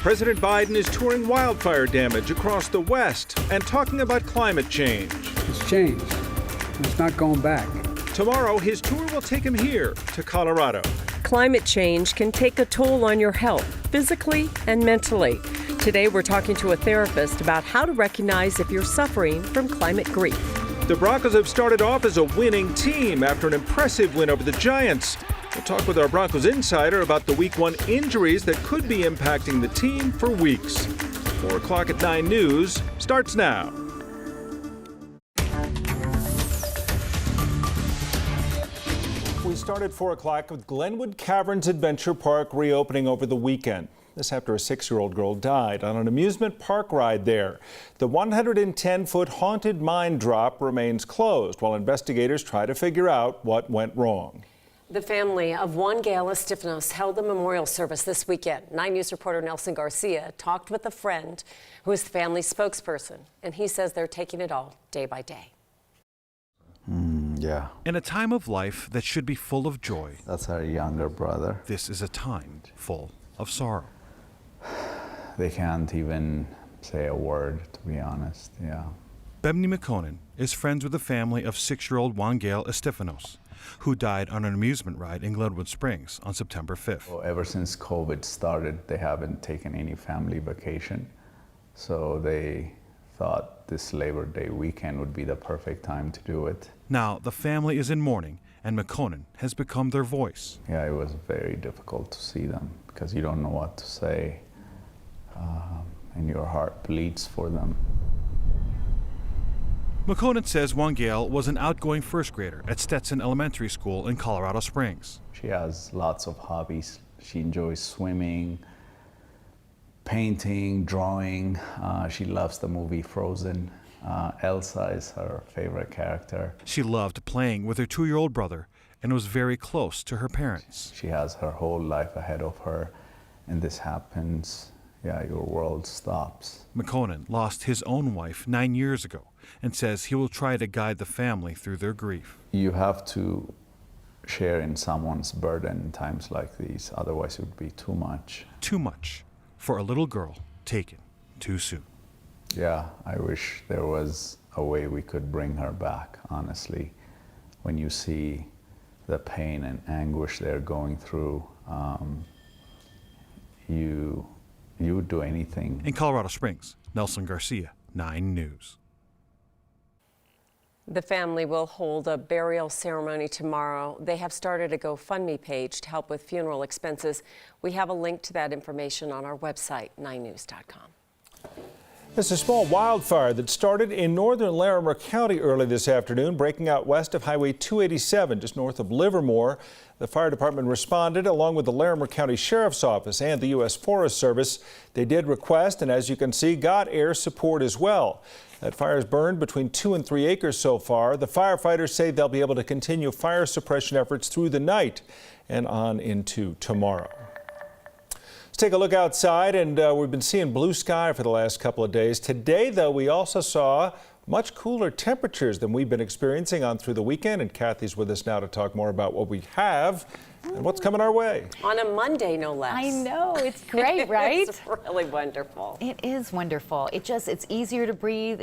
President Biden is touring wildfire damage across the West and talking about climate change. It's changed. It's not going back. Tomorrow, his tour will take him here to Colorado. Climate change can take a toll on your health, physically and mentally. Today, we're talking to a therapist about how to recognize if you're suffering from climate grief. The Broncos have started off as a winning team after an impressive win over the Giants. We'll talk with our Broncos insider about the Week 1 injuries that could be impacting the team for weeks. 4 o'clock at 9 News starts now. We started 4 o'clock with Glenwood Caverns Adventure Park reopening over the weekend. This after a 6-year-old girl died on an amusement park ride there. The 110-foot haunted mine drop remains closed while investigators try to figure out what went wrong. The family of one Gail Estifanos held a memorial service this weekend. 9 News reporter Nelson Garcia talked with a friend who is the family's spokesperson, and he says they're taking it all day by day. Yeah. In a time of life that should be full of joy, That's our younger brother. this is a time full of sorrow. They can't even say a word, to be honest. Yeah. Bemni McConan is friends with the family of 6-year-old Juan Gail Estifanos, who died on an amusement ride in Glenwood Springs on September 5th. So ever since COVID started, they haven't taken any family vacation. So they thought this Labor Day weekend would be the perfect time to do it. Now, the family is in mourning, and McConan has become their voice. Yeah, it was very difficult to see them because you don't know what to say, and your heart bleeds for them. McConan says Juan Gail was an outgoing first grader at Stetson Elementary School in Colorado Springs. She has lots of hobbies. She enjoys swimming, painting, drawing. She loves the movie Frozen. Elsa is her favorite character. She loved playing with her 2-year-old brother and was very close to her parents. She has her whole life ahead of her, and this happens, yeah, your world stops. McConan lost his own wife 9 years ago and says he will try to guide the family through their grief. You have to share in someone's burden in times like these, otherwise it would be too much. Too much for a little girl taken too soon. Yeah, I wish there was a way we could bring her back, honestly. When you see the pain and anguish they're going through, you would do anything. In Colorado Springs, Nelson Garcia, 9 News. The family will hold a burial ceremony tomorrow. They have started a GoFundMe page to help with funeral expenses. We have a link to that information on our website, 9news.com. There's a small wildfire that started in northern Larimer County early this afternoon, breaking out west of Highway 287, just north of Livermore. The fire department responded along with the Larimer County Sheriff's Office and the U.S. Forest Service. They did request, and as you can see, got air support as well. That fire has burned between 2 and 3 acres so far. The firefighters say they'll be able to continue fire suppression efforts through the night and on into tomorrow. Let's take a look outside, and we've been seeing blue sky for the last couple of days. Today, though, we also saw much cooler temperatures than we've been experiencing on through the weekend, and Kathy's with us now to talk more about what we have and what's coming our way. On a Monday, no less. I know, it's great, right? It's really wonderful. It is wonderful. It's easier to breathe.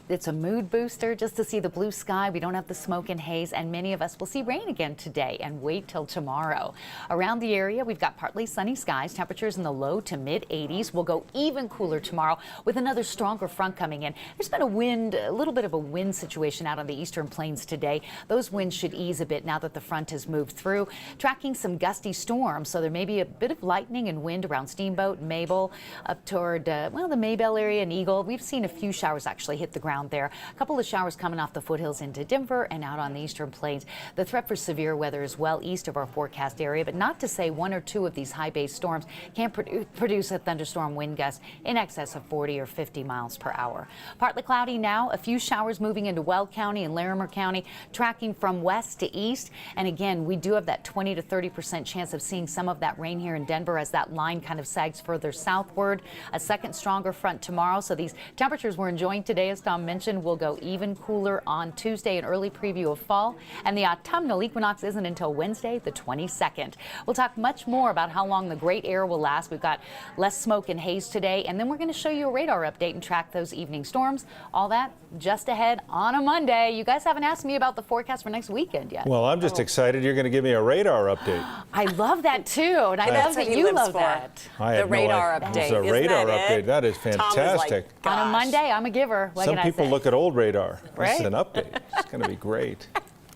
It's a mood booster just to see the blue sky. We don't have the smoke and haze, and many of us will see rain again today and wait till tomorrow. Around the area, we've got partly sunny skies. Temperatures in the low to mid 80s. Will go even cooler tomorrow with another stronger front coming in. There's been a little bit of a wind situation out on the eastern plains today. Those winds should ease a bit now that the front has moved through. Tracking some gusty storms, so there may be a bit of lightning and wind around Steamboat, Mabel, up toward, the Maybell area and Eagle. We've seen a few showers actually hit the ground there. A couple of showers coming off the foothills into Denver and out on the eastern plains. The threat for severe weather is well east of our forecast area, but not to say 1 or 2 of these high-base storms can produce a thunderstorm wind gust in excess of 40 or 50 miles per hour. Partly cloudy now, a few showers moving into Weld County and Larimer County, tracking from west to east. And again, we do have that 20 to 30% chance of seeing some of that rain here in Denver as that line kind of sags further southward. A second stronger front tomorrow. So these temperatures we're enjoying today, as Tom mentioned, will go even cooler on Tuesday, an early preview of fall. And the autumnal equinox isn't until Wednesday, the 22nd. We'll talk much more about how long the great air will last. We've got less smoke and haze today, and then we're going to show you a radar update and track those evening storms. All that just ahead on a Monday. You guys haven't asked me about the forecast for next weekend yet. Well, I'm just excited you're going to give me a radar update. I love that too, and I love that you love that. The radar update. The radar update. That is fantastic. On a Monday, I'm a giver. What Some can I people say? look at old radar. Right? This is an update. It's going to be great.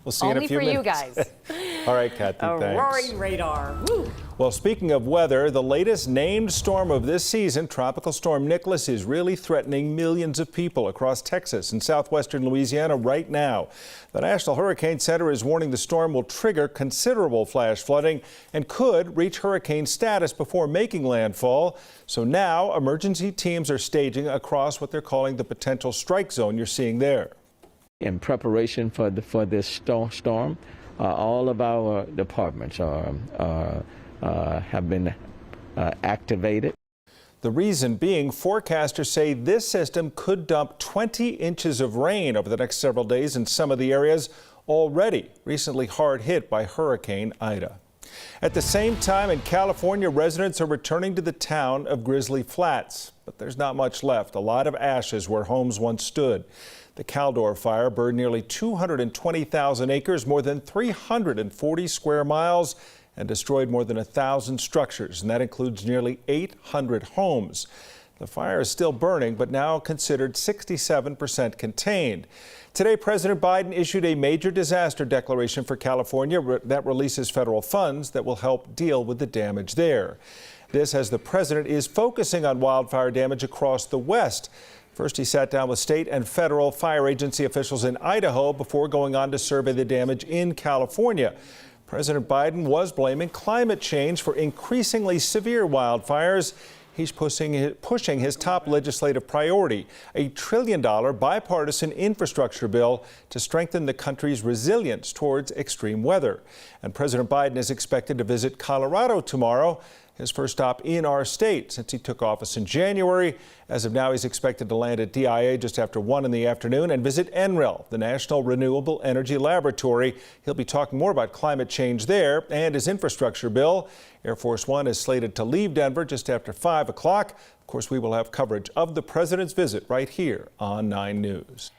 We'll see you in a Only few for minutes. you guys. All right, Kathy, thanks. Roaring radar. Woo. Well, speaking of weather, the latest named storm of this season, Tropical Storm Nicholas, is really threatening millions of people across Texas and southwestern Louisiana right now. The National Hurricane Center is warning the storm will trigger considerable flash flooding and could reach hurricane status before making landfall. So now emergency teams are staging across what they're calling the potential strike zone you're seeing there. In preparation for this storm, all of our departments have been activated. The reason being, forecasters say this system could dump 20 inches of rain over the next several days in some of the areas already recently hard hit by Hurricane Ida. At the same time, in California, residents are returning to the town of Grizzly Flats, but there's not much left. A lot of ashes where homes once stood. The Caldor fire burned nearly 220,000 acres, more than 340 square miles, and destroyed more than 1,000 structures, and that includes nearly 800 homes. The fire is still burning, but now considered 67% contained. Today, President Biden issued a major disaster declaration for California that releases federal funds that will help deal with the damage there. This as the president is focusing on wildfire damage across the West. First, he sat down with state and federal fire agency officials in Idaho before going on to survey the damage in California. President Biden was blaming climate change for increasingly severe wildfires. He's pushing his top legislative priority, a $1 trillion bipartisan infrastructure bill to strengthen the country's resilience towards extreme weather. And President Biden is expected to visit Colorado tomorrow, his first stop in our state since he took office in January. As of now, he's expected to land at DIA just after 1 in the afternoon and visit NREL, the National Renewable Energy Laboratory. He'll be talking more about climate change there and his infrastructure bill. Air Force One is slated to leave Denver just after 5 o'clock. Of course, we will have coverage of the president's visit right here on 9 News.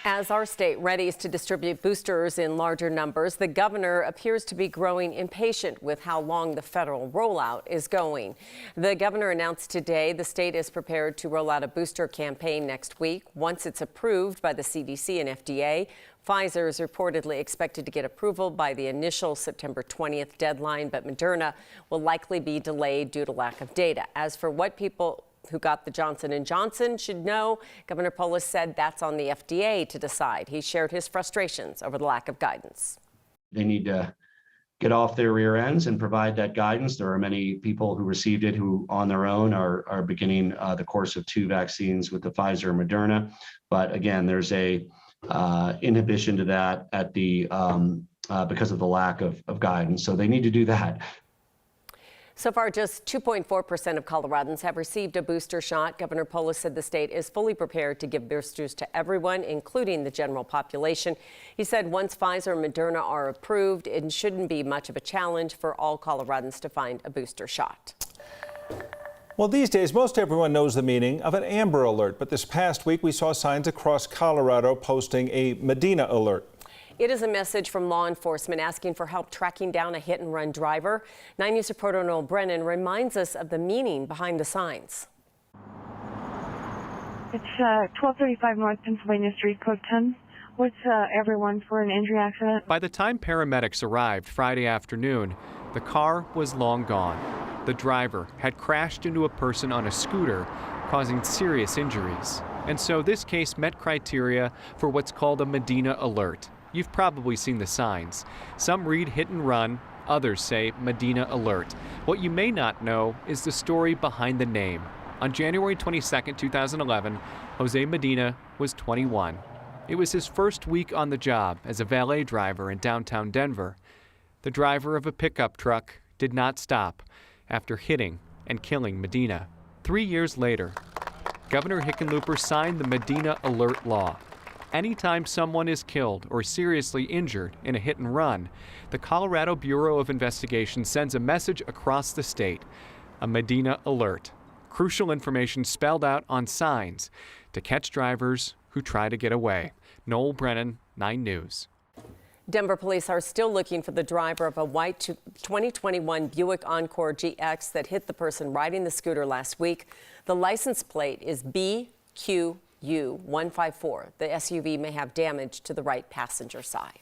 As our state readies to distribute boosters in larger numbers, the governor appears to be growing impatient with how long the federal rollout is going. The governor announced today the state is prepared to roll out a booster campaign next week. Once it's approved by the CDC and FDA, Pfizer is reportedly expected to get approval by the initial September 20th deadline, but Moderna will likely be delayed due to lack of data. As for what people who got the Johnson & Johnson should know, Governor Polis said that's on the FDA to decide. He shared his frustrations over the lack of guidance. They need to get off their rear ends and provide that guidance. There are many people who received it who on their own are beginning the course of 2 vaccines with the Pfizer and Moderna. But again, there's a inhibition to that at the because of the lack of guidance. So they need to do that. So far, just 2.4% of Coloradans have received a booster shot. Governor Polis said the state is fully prepared to give boosters to everyone, including the general population. He said once Pfizer and Moderna are approved, it shouldn't be much of a challenge for all Coloradans to find a booster shot. Well, these days, most everyone knows the meaning of an Amber Alert, but this past week we saw signs across Colorado posting a Medina Alert. It is a message from law enforcement asking for help tracking down a hit-and-run driver. 9 News reporter Noel Brennan reminds us of the meaning behind the signs. It's 1235 North Pennsylvania Street, code 10. What's everyone for an injury accident? By the time paramedics arrived Friday afternoon, the car was long gone. The driver had crashed into a person on a scooter, causing serious injuries. And so this case met criteria for what's called a Medina Alert. You've probably seen the signs. Some read hit and run, others say Medina Alert. What you may not know is the story behind the name. On January 22, 2011, Jose Medina was 21. It was his first week on the job as a valet driver in downtown Denver. The driver of a pickup truck did not stop after hitting and killing Medina. 3 years later, Governor Hickenlooper signed the Medina Alert Law. Anytime someone is killed or seriously injured in a hit and run, the Colorado Bureau of Investigation sends a message across the state, a Medina Alert. Crucial information spelled out on signs to catch drivers who try to get away. Noel Brennan, 9 News. Denver police are still looking for the driver of a white 2021 Buick Encore GX that hit the person riding the scooter last week. The license plate is BQU154. The SUV may have damage to the right passenger side.